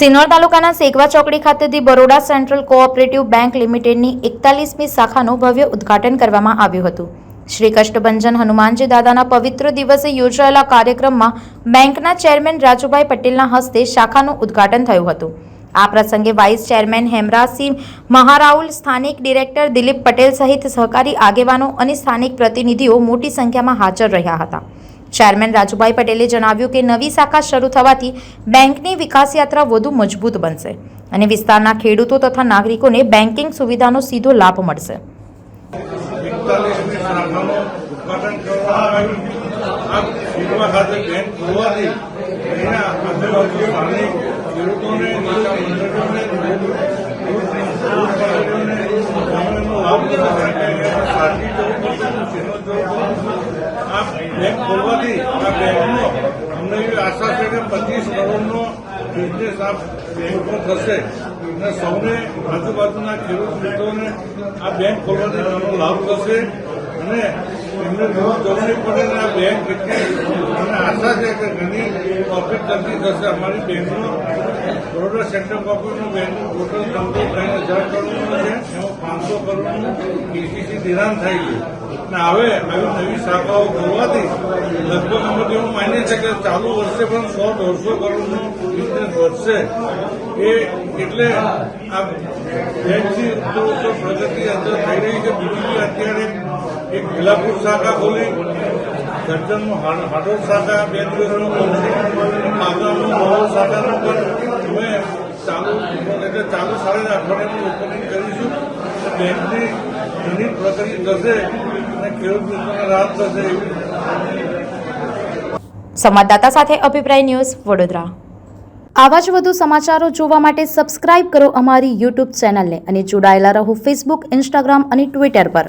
સિનોર તાલુકાના સેગવા ચોકડી ખાતેથી બરોડા સેન્ટ્રલ કોઓપરેટિવ બેંક લિમિટેડની 41મી શાખાનું ભવ્ય ઉદ્ઘાટન કરવામાં આવ્યું હતું। શ્રી કષ્ટભંજન હનુમાનજી દાદાના પવિત્ર દિવસે યોજાયેલા કાર્યક્રમમાં બેંકના ચેરમેન રાજુભાઈ પટેલના હસ્તે શાખાનું ઉદ્ઘાટન થયું હતું। આ પ્રસંગે વાઇસ ચેરમેન હેમરાસિંહ મહારાઉલ, સ્થાનિક ડિરેક્ટર દિલીપ પટેલ સહિત સહકારી આગેવાનો અને સ્થાનિક પ્રતિનિધિઓ મોટી સંખ્યામાં હાજર રહ્યા હતા। ચેરમેન રાજુભાઈ પટેલે જણાવ્યું કે નવી શાખા શરૂ થવાથી બેંકની વિકાસ યાત્રા વધુ મજબૂત બનશે અને વિસ્તારના ખેડૂતો તથા નાગરિકોને બેન્કિંગ સુવિધાનો સીધો લાભ મળશે। બેંક ખોલવાથી આ બેંકનો અમને એવી આશા છે કે 25 કરોડનો બિઝનેસ આ બેંકનો થશે અને સૌને આજુબાજુના ખેડૂત મિત્રોને આ બેંક ખોલવાથી ઘણો લાભ થશે અને એમને જરૂરી પડે ને આ બેંક એટલી અમને આશા છે કે ઘણી પ્રોફિટ કરતી થશે। અમારી બેંકનો બરોડા સેન્ટ્રલ કોઓપરેટિવ બેંકનું ટોટલ ધંધો 3000 કરોડનો છે, એમાં 500 કરોડનું કેસીસી ધિરાણ થાય છે અને હવે આવી નવી શાખાઓ ખોલવાથી લગભગ અમે એવું માનીએ છીએ કે ચાલુ વર્ષે પણ 100-150 કરોડનો બિઝનેસ વધશે। એટલે આ બેંકની પ્રગતિ અંદર થઈ રહી છે। બીજી અત્યારે એક ભીલાપુર શાખા ખોલી, દર્જનનું હાડોળ શાખા 2 દિવસમાં ખોલશે, આગળનું બરોડ શાખાનું પણ અમે ચાલુ સાડા અઠવાડિયાનું ઓપનિંગ કરીશું। બેંકની ઘણી પ્રગતિ થશે અને ખેડૂત મિત્રોને રાહત થશે। સંવાદદાતા સાથે અભિપ્રાય ન્યૂઝ, વડોદરા। આવા જ વધુ સમાચારો જોવા માટે સબસ્ક્રાઇબ કરો અમારી યુટ્યુબ ચેનલને અને જોડાયેલા રહો ફેસબુક, ઇન્સ્ટાગ્રામ અને ટ્વિટર પર।